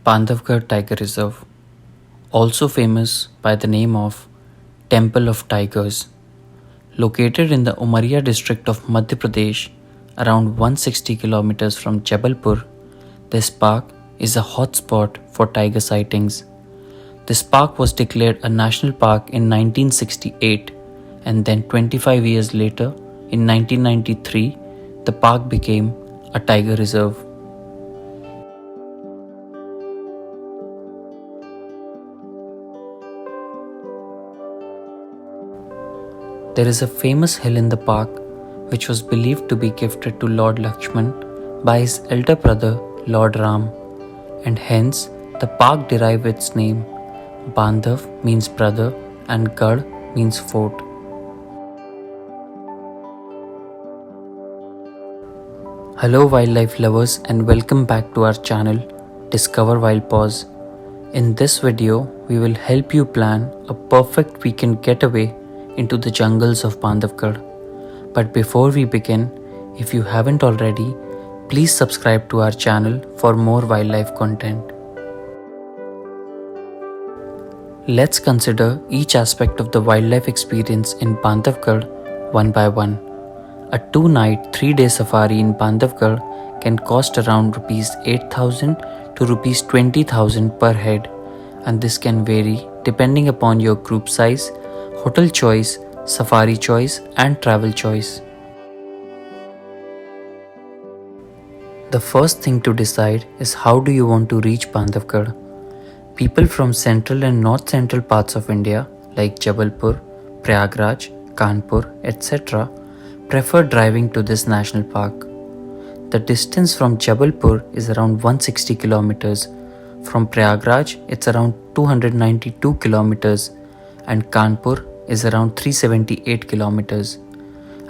Bandhavgarh Tiger Reserve, also famous by the name of Temple of Tigers. Located in the Umaria district of Madhya Pradesh, around 160 kilometers from Jabalpur, this park is a hotspot for tiger sightings. This park was declared a national park in 1968, and then 25 years later, in 1993, the park became a tiger reserve. There is a famous hill in the park which was believed to be gifted to Lord Laxman by his elder brother Lord Rama, and hence the park derived its name. Bandhav means brother and Garh means fort. Hello wildlife lovers, and welcome back to our channel Discover Wild Paws. In this video, we will help you plan a perfect weekend getaway into the jungles of Bandhavgarh. But before we begin, if you haven't already, please subscribe to our channel for more wildlife content. Let's consider each aspect of the wildlife experience in Bandhavgarh one by one. A 2-night, 3-day safari in Bandhavgarh can cost around Rs 8,000 to Rs 20,000 per head, and this can vary depending upon your group size, hotel choice, safari choice, and travel choice. The first thing to decide is how do you want to reach Bandhavgarh. People from central and north central parts of India like Jabalpur, Prayagraj, Kanpur, etc. prefer driving to this national park. The distance from Jabalpur is around 160 kilometers. From Prayagraj, it's around 292 kilometers, and Kanpur is around 378 kilometers.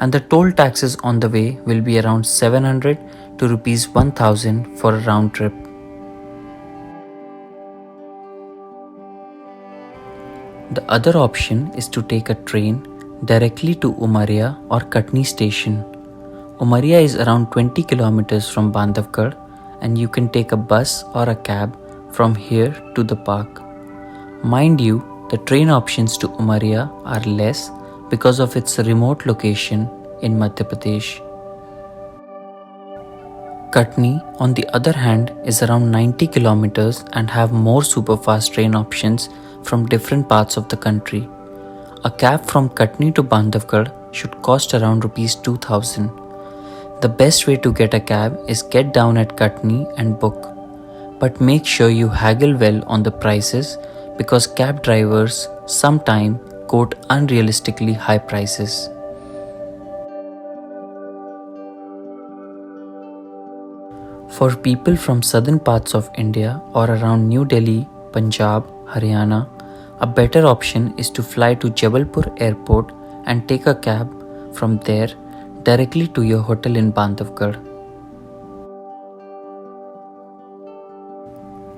And the toll taxes on the way will be around 700 to Rs 1000 for a round trip. The other option is to take a train directly to Umaria or Katni station. Umaria is around 20 kilometers from Bandhavgarh, and you can take a bus or a cab from here to the park. Mind you, the train options to Umaria are less because of its remote location in Madhya Pradesh. Katni, on the other hand, is around 90 kilometers and have more superfast train options from different parts of the country. A cab from Katni to Bandhavgarh should cost around Rs 2,000. The best way to get a cab is get down at Katni and book. But make sure you haggle well on the prices, because cab drivers sometimes quote unrealistically high prices. For people from southern parts of India or around New Delhi, Punjab, Haryana, a better option is to fly to Jabalpur airport and take a cab from there directly to your hotel in Bandhavgarh.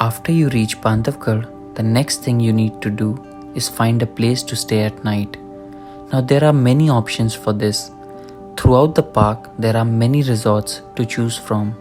After you reach Bandhavgarh, the next thing you need to do is find a place to stay at night. Now there are many options for this. Throughout the park, there are many resorts to choose from.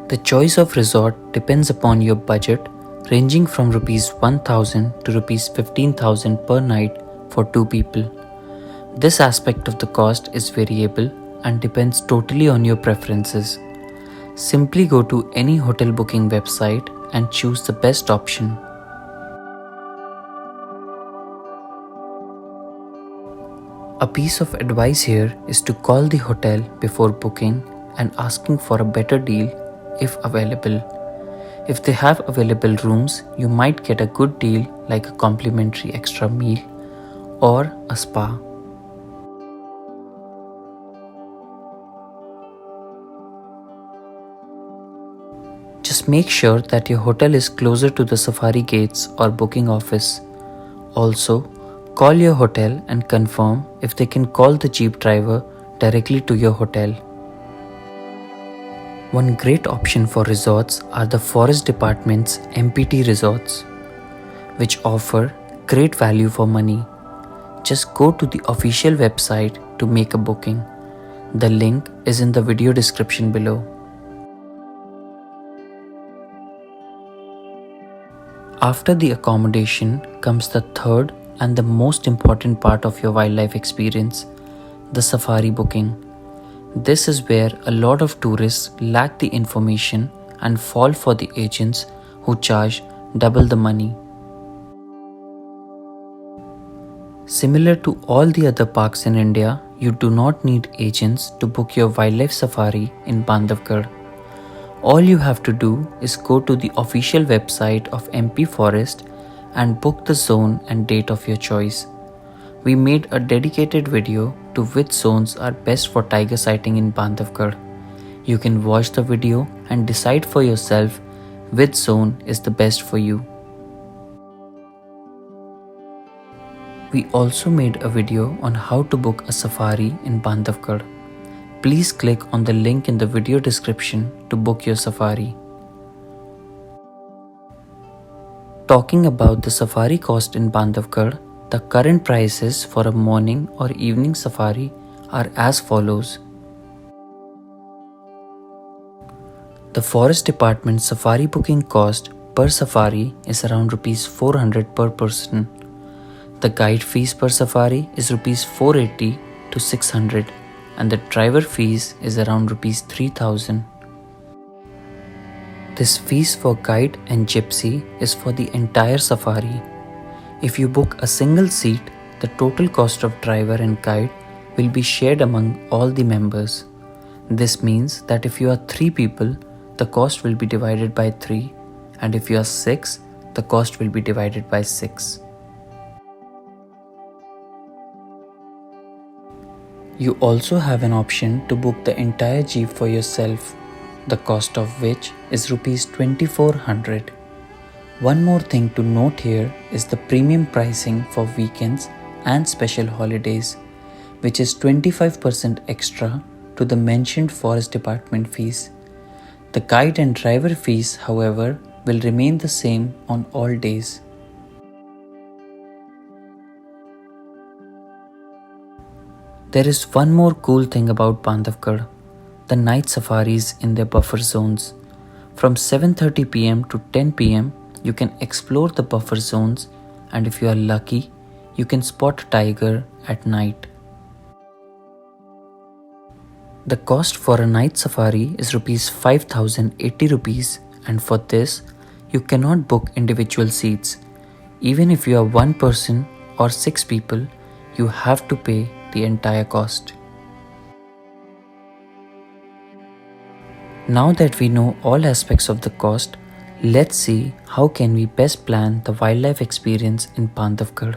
The choice of resort depends upon your budget, ranging from Rs 1,000 to Rs 15,000 per night for 2 people. This aspect of the cost is variable and depends totally on your preferences. Simply go to any hotel booking website and choose the best option. A piece of advice here is to call the hotel before booking and asking for a better deal if available. If they have available rooms, you might get a good deal like a complimentary extra meal or a spa. Just make sure that your hotel is closer to the safari gates or booking office. Also, call your hotel and confirm if they can call the jeep driver directly to your hotel. One great option for resorts are the Forest Department's MPT resorts, which offer great value for money. Just go to the official website to make a booking. The link is in the video description below. After the accommodation comes the third and the most important part of your wildlife experience, the safari booking. This is where a lot of tourists lack the information and fall for the agents who charge double the money. Similar to all the other parks in India, you do not need agents to book your wildlife safari in Bandhavgarh. All you have to do is go to the official website of MP Forest and book the zone and date of your choice. We made a dedicated video to which zones are best for tiger sighting in Bandhavgarh. You can watch the video and decide for yourself which zone is the best for you. We also made a video on how to book a safari in Bandhavgarh. Please click on the link in the video description to book your safari. Talking about the safari cost in Bandhavgarh, the current prices for a morning or evening safari are as follows. The Forest Department safari booking cost per safari is around Rs 400 per person. The guide fees per safari is Rs 480 to 600 and the driver fees is around Rs 3000. This fees for guide and gypsy is for the entire safari. If you book a single seat, the total cost of driver and guide will be shared among all the members. This means that if you are 3 people, the cost will be divided by 3, and if you are 6, the cost will be divided by 6. You also have an option to book the entire jeep for yourself, the cost of which is Rs 2400. One more thing to note here is the premium pricing for weekends and special holidays, which is 25% extra to the mentioned Forest Department fees. The guide and driver fees, however, will remain the same on all days. There is one more cool thing about Bandhavgarh, the night safaris in their buffer zones. From 7:30 pm to 10 pm, you can explore the buffer zones, and if you are lucky, you can spot a tiger at night. The cost for a night safari is Rs 5080 rupees, and for this, you cannot book individual seats. Even if you are 1 person or 6 people, you have to pay the entire cost. Now that we know all aspects of the cost, let's see how can we best plan the wildlife experience in Bandhavgarh.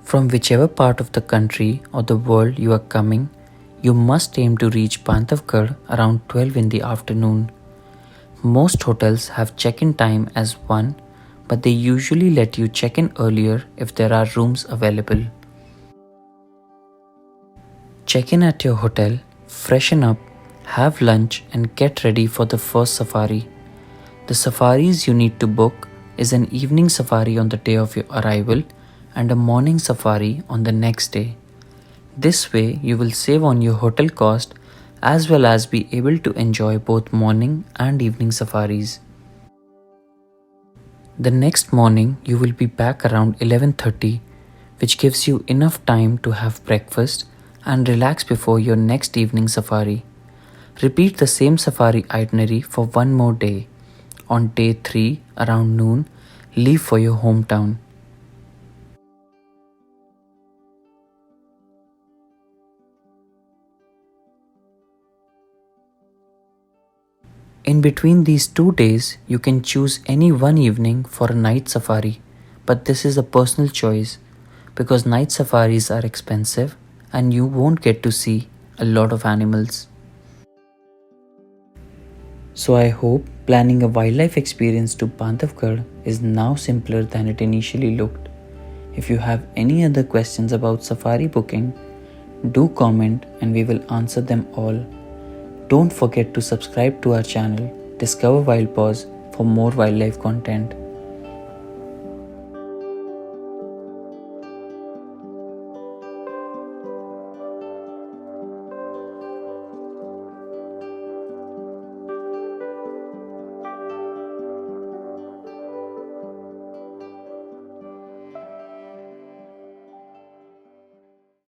From whichever part of the country or the world you are coming, you must aim to reach Bandhavgarh around 12 in the afternoon. Most hotels have check-in time as 1, but they usually let you check in earlier if there are rooms available. Check in at your hotel, freshen up, have lunch and get ready for the first safari. The safaris you need to book is an evening safari on the day of your arrival and a morning safari on the next day. This way you will save on your hotel cost as well as be able to enjoy both morning and evening safaris. The next morning you will be back around 11:30, which gives you enough time to have breakfast and relax before your next evening safari. Repeat the same safari itinerary for one more day. On day 3 around noon, leave for your hometown. In between these 2 days, you can choose any one evening for a night safari, but this is a personal choice because night safaris are expensive and you won't get to see a lot of animals. So I hope planning a wildlife experience to Bandhavgarh is now simpler than it initially looked. If you have any other questions about safari booking, do comment and we will answer them all. Don't forget to subscribe to our channel, Discover Wild Paws, for more wildlife content.